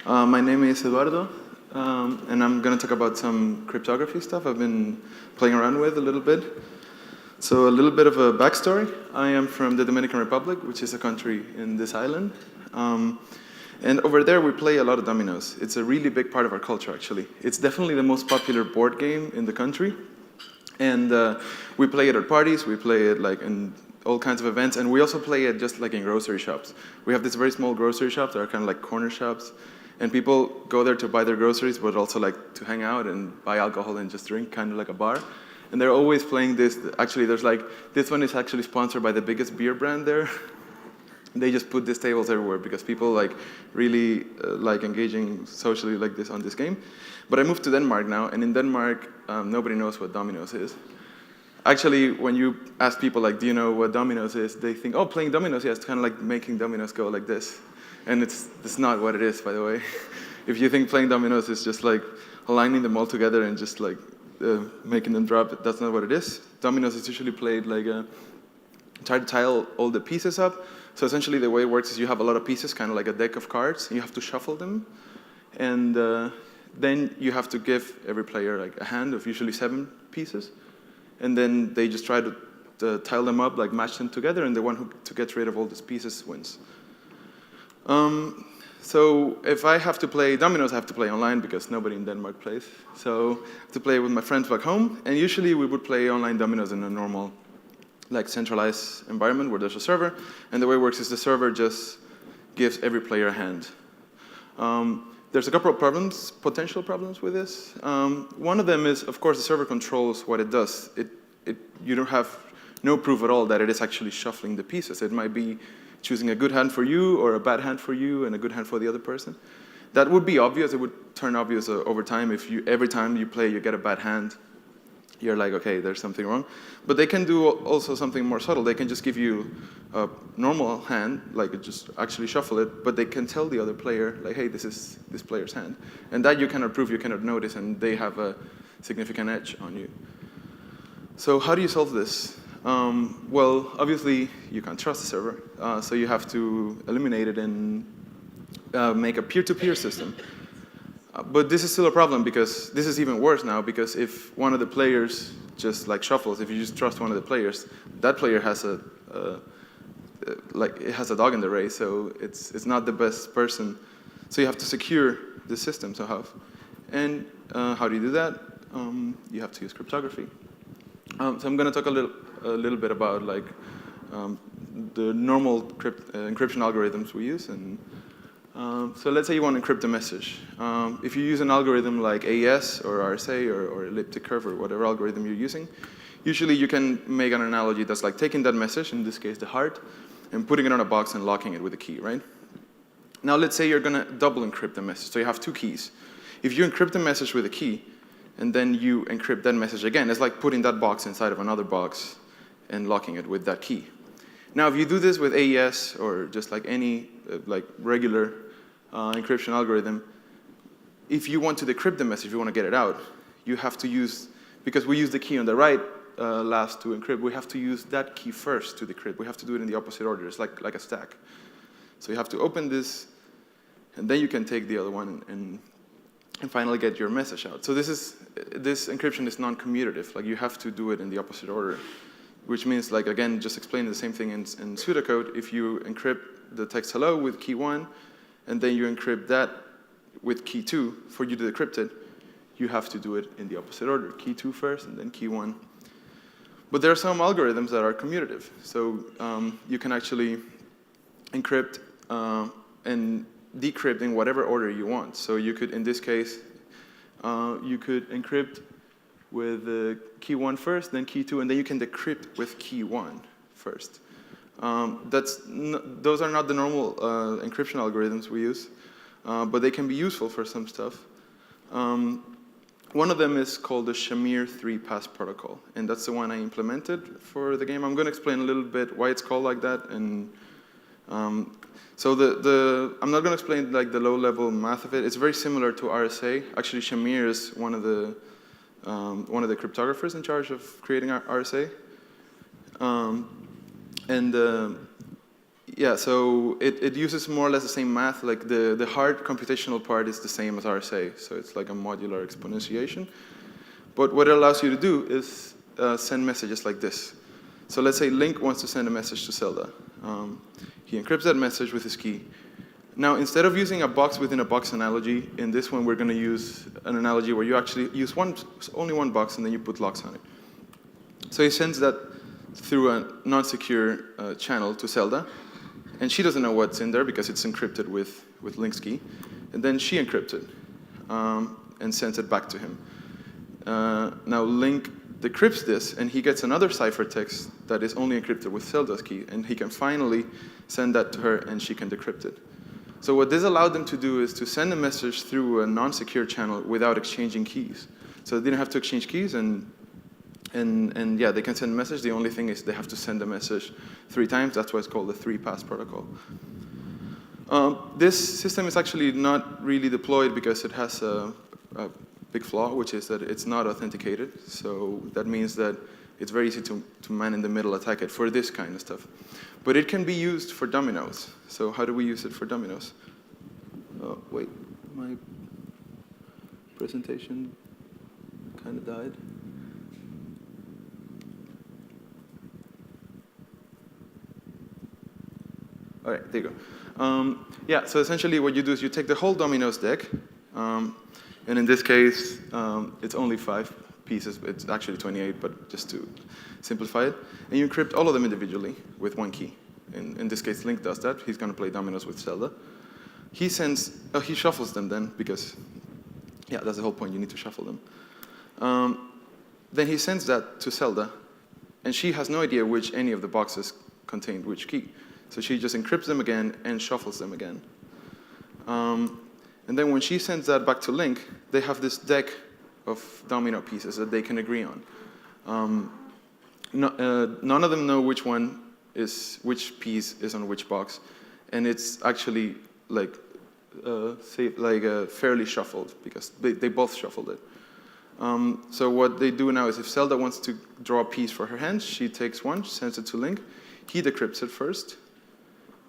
My name is Eduardo, and I'm going to talk about some cryptography stuff I've been playing around with a little bit. So a little bit of a backstory. I am from the Dominican Republic, which is a country in this island. And over there, we play a lot of dominoes. It's a really big part of our culture, actually. It's definitely the most popular board game in the country. And we play it at parties, we play it like in all kinds of events, and we also play it just like in grocery shops. We have these very small grocery shops that are kind of like corner shops, and people go there to buy their groceries, but also like to hang out and buy alcohol and just drink, kind of like a bar. And they're always playing this. Actually, there's like, this one is actually sponsored by the biggest beer brand there. They just put these tables everywhere because people like really like engaging socially like this on this game. But I moved to Denmark now, and in Denmark, nobody knows what dominoes is. Actually, when you ask people like, do you know what dominoes is? They think, oh, playing dominoes, yeah, it's kind of like making dominoes go like this. And it's not what it is, by the way. If you think playing dominoes is just like aligning them all together and just like making them drop, that's not what it is. Dominoes is usually played like try to tile all the pieces up. So essentially the way it works is you have a lot of pieces, kind of like a deck of cards, and you have to shuffle them. And then you have to give every player like a hand of usually 7 pieces. And then they just try to tile them up, like match them together, and the one who gets rid of all these pieces wins. So if I have to play dominoes, I have to play online because nobody in Denmark plays. So I have to play with my friends back home, and usually we would play online dominoes in a normal, like centralized environment where there's a server, and the way it works is the server just gives every player a hand. There's a couple of problems, potential problems with this. One of them is, of course, the server controls what it does. You don't have no proof at all that it is actually shuffling the pieces. It might be choosing a good hand for you or a bad hand for you and a good hand for the other person. That would be obvious. It would turn obvious over time if every time you play you get a bad hand. You're like, okay, there's something wrong. But they can do also something more subtle. They can just give you a normal hand, like just actually shuffle it, but they can tell the other player, like, hey, this is this player's hand. And that you cannot prove, you cannot notice, and they have a significant edge on you. So how do you solve this? Well, obviously, you can't trust the server, so you have to eliminate it and make a peer-to-peer system. But this is still a problem because this is even worse now because if one of the players just like shuffles, if you just trust one of the players, that player has it has a dog in the race, so it's not the best person. So you have to secure the system somehow. And how do you do that? You have to use cryptography. So I'm going to talk a little bit about like the normal encryption algorithms we use. And so let's say you want to encrypt a message. If you use an algorithm like AES or RSA or elliptic curve or whatever algorithm you're using, usually you can make an analogy that's like taking that message, in this case the heart, and putting it on a box and locking it with a key, right? Now let's say you're going to double encrypt the message. So you have 2 keys. If you encrypt the message with a key, and then you encrypt that message again, it's like putting that box inside of another box and locking it with that key. Now, if you do this with AES or just like any like regular encryption algorithm, if you want to decrypt the message, if you want to get it out, you have to use, because we use the key on the right last to encrypt, we have to use that key first to decrypt. We have to do it in the opposite order. It's like a stack. So you have to open this, and then you can take the other one and finally get your message out. So this encryption is non-commutative. Like you have to do it in the opposite order, which means, like again, just explaining the same thing in pseudocode. If you encrypt the text hello with key 1, and then you encrypt that with key 2 for you to decrypt it, you have to do it in the opposite order. Key 2 first, and then key 1. But there are some algorithms that are commutative. So you can actually encrypt and decrypt in whatever order you want. So you could, in this case, you could encrypt with key 1 first, then key 2, and then you can decrypt with key 1 first. Those are not the normal encryption algorithms we use, but they can be useful for some stuff. One of them is called the Shamir 3-pass protocol, and that's the one I implemented for the game. I'm going to explain a little bit why it's called like that, and so I'm not going to explain like the low-level math of it. It's very similar to RSA. Actually, Shamir is one of the cryptographers in charge of creating RSA. Yeah, so it uses more or less the same math. Like the hard computational part is the same as RSA, so it's like a modular exponentiation. But what it allows you to do is send messages like this. So let's say Link wants to send a message to Zelda. He encrypts that message with his key. Now, instead of using a box within a box analogy, in this one we're going to use an analogy where you actually use only one box and then you put locks on it. So he sends that through a non-secure channel to Zelda, and she doesn't know what's in there because it's encrypted with Link's key. And then she encrypts it and sends it back to him. Now Link decrypts this, and he gets another ciphertext that is only encrypted with Zelda's key, and he can finally send that to her, and she can decrypt it. So what this allowed them to do is to send a message through a non-secure channel without exchanging keys. So they didn't have to exchange keys, and yeah, they can send a message. The only thing is they have to send the message 3 times. That's why it's called the 3-pass protocol. This system is actually not really deployed because it has a big flaw, which is that it's not authenticated. So that means that it's very easy to man-in-the-middle attack it for this kind of stuff. But it can be used for dominoes. So how do we use it for dominoes? Oh, wait, my presentation kind of died. All right, there you go. Yeah, so essentially what you do is you take the whole dominoes deck, and in this case, it's only 5 pieces. It's actually 28, but just to simplify it. And you encrypt all of them individually with 1 key. In this case, Link does that. He's going to play dominoes with Zelda. He shuffles them then, because, yeah, that's the whole point. You need to shuffle them. Then he sends that to Zelda, and she has no idea which any of the boxes contained which key. So she just encrypts them again and shuffles them again. And then when she sends that back to Link, they have this deck of domino pieces that they can agree on. None of them know which piece is on which box, and it's actually like fairly shuffled because they both shuffled it. So what they do now is if Zelda wants to draw a piece for her hand, she takes one, sends it to Link. He decrypts it first,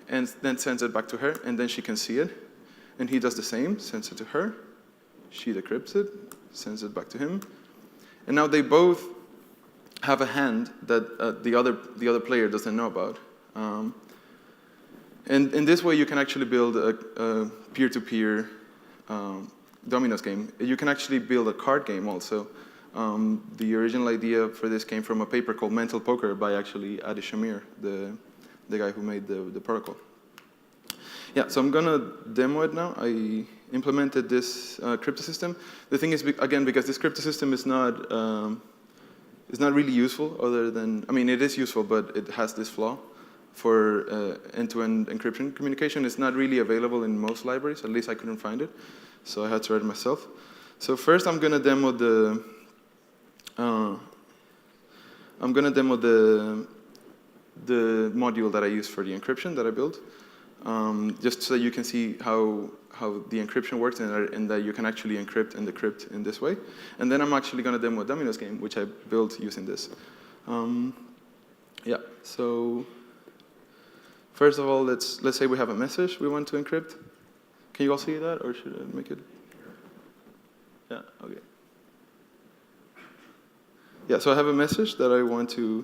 and then sends it back to her, and then she can see it. And he does the same, sends it to her. She decrypts it, sends it back to him. And now they both have a hand that the other player doesn't know about. And in this way, you can actually build a peer-to-peer dominoes game. You can actually build a card game also. The original idea for this came from a paper called Mental Poker by actually Shamir, the guy who made the protocol. Yeah, so I'm going to demo it now. I implemented this crypto system. The thing is, again, because this crypto system is not really useful other than, I mean, it is useful, but it has this flaw for end-to-end encryption communication. It's not really available in most libraries. At least I couldn't find it. So I had to write it myself. So first I'm going to demo the module that I use for the encryption that I built. Just so you can see how the encryption works and that you can actually encrypt and decrypt in this way. And then I'm actually going to demo a dominoes game, which I built using this. Yeah, so first of all, let's say we have a message we want to encrypt. Can you all see that, or should I make it? Yeah, okay. Yeah, so I have a message that I want to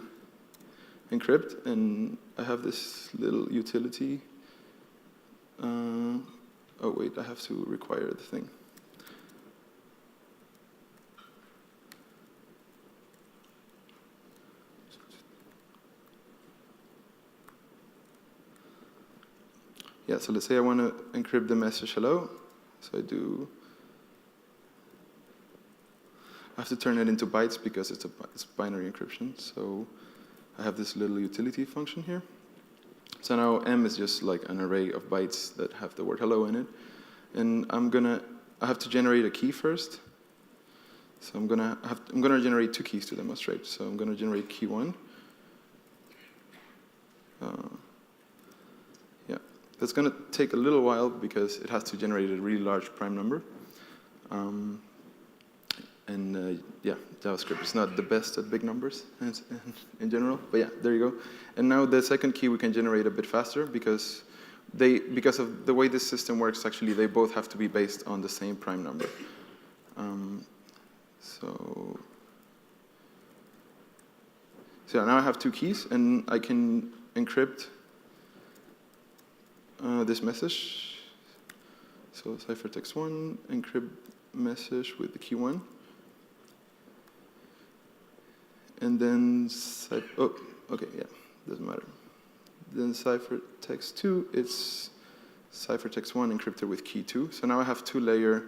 encrypt, and I have this little utility. Oh wait, I have to require the thing. Yeah, so let's say I want to encrypt the message hello. So I have to turn it into bytes because it's binary encryption. So I have this little utility function here. So now M is just like an array of bytes that have the word hello in it. And I have to generate a key first. So I'm gonna generate 2 keys to demonstrate. So I'm gonna generate key 1. Yeah, that's gonna take a little while because it has to generate a really large prime number. And yeah, JavaScript is not the best at big numbers in general, but yeah, there you go. And now the second key we can generate a bit faster because of the way this system works, actually, they both have to be based on the same prime number. So now I have two keys, and I can encrypt this message. So ciphertext 1, encrypt message with the key 1. And then, okay, yeah, doesn't matter. Then ciphertext 2, it's ciphertext 1 encrypted with key 2. So now I have two-layer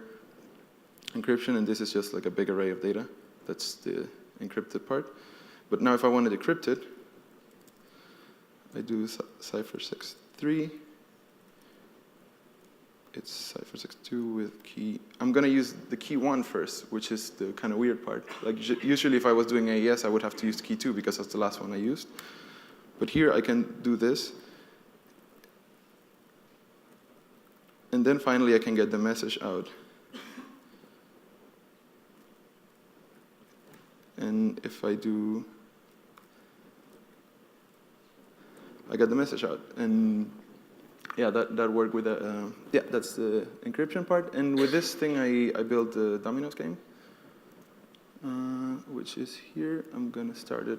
encryption, and this is just like a big array of data. That's the encrypted part. But now if I want it encrypted, I do ciphertext 3. It's ciphertext 2 with key. I'm going to use the key 1 first, which is the kind of weird part. Like usually if I was doing AES, I would have to use key 2 because that's the last one I used. But here I can do this. And then finally I can get the message out. And if I do, I get the message out. And yeah, that worked with yeah, that's the encryption part. And with this thing, I built the Dominoes game, which is here. I'm gonna start it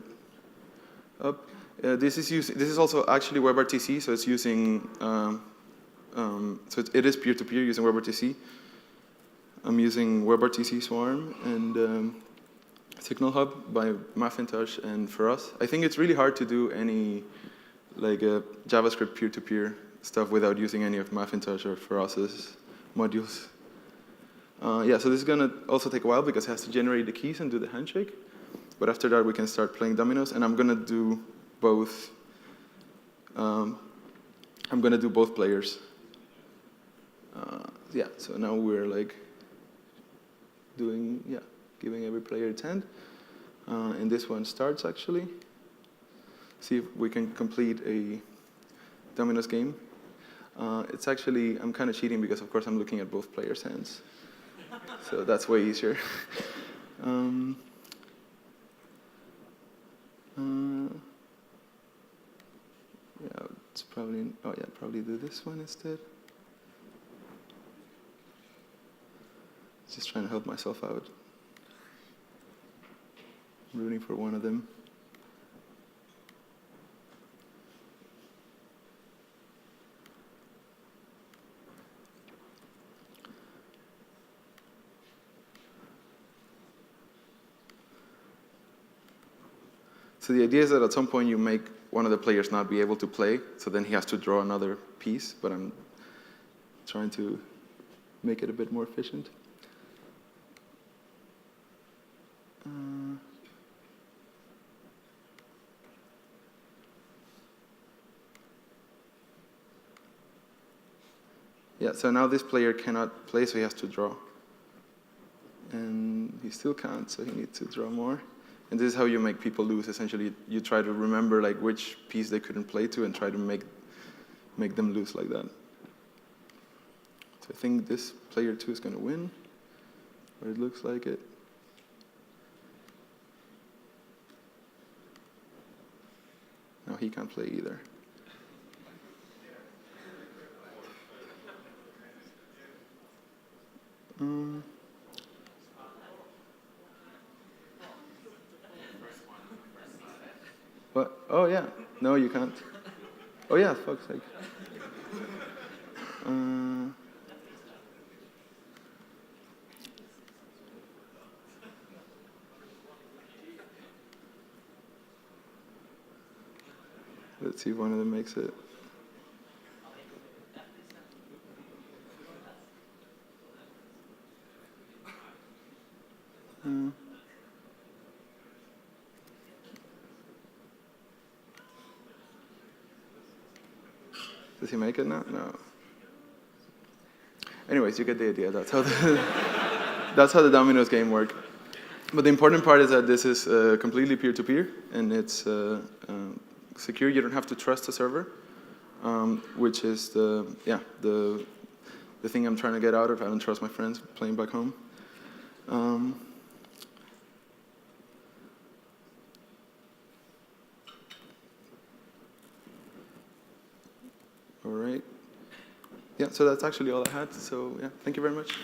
up. This is also actually WebRTC, so it's using it is peer-to-peer using WebRTC. I'm using WebRTC Swarm and Signal Hub by Macintosh and for us. I think it's really hard to do any like JavaScript peer-to-peer stuff without using any of Macintosh or Feroz's modules. Yeah, so this is gonna also take a while because it has to generate the keys and do the handshake. But after that, we can start playing dominoes, and I'm gonna do both. I'm gonna do both players. Yeah, so now we're like doing, yeah, giving every player its hand. And this one starts actually. See if we can complete a dominoes game. It's actually, I'm kind of cheating because of course I'm looking at both players' hands. So that's way easier. Yeah, it's probably, oh yeah, probably do this one instead. Just trying to help myself out. I'm rooting for one of them. So the idea is that at some point you make one of the players not be able to play, so then he has to draw another piece, but I'm trying to make it a bit more efficient. Yeah, so now this player cannot play, so he has to draw. And he still can't, so he needs to draw more. And this is how you make people lose. Essentially, you try to remember like which piece they couldn't play to and try to make them lose like that. So I think this player 2 is going to win, or it looks like it. No, he can't play either. What? Oh yeah. No, you can't. Oh yeah, fuck's sake. Let's see if one of them makes it. Does he make it now? No. Anyways, you get the idea. That's how the dominoes game works. But the important part is that this is completely peer-to-peer, and it's secure. You don't have to trust the server, which is the thing I'm trying to get out of. I don't trust my friends playing back home. right. Yeah, so that's actually all I had. So yeah, thank you very much.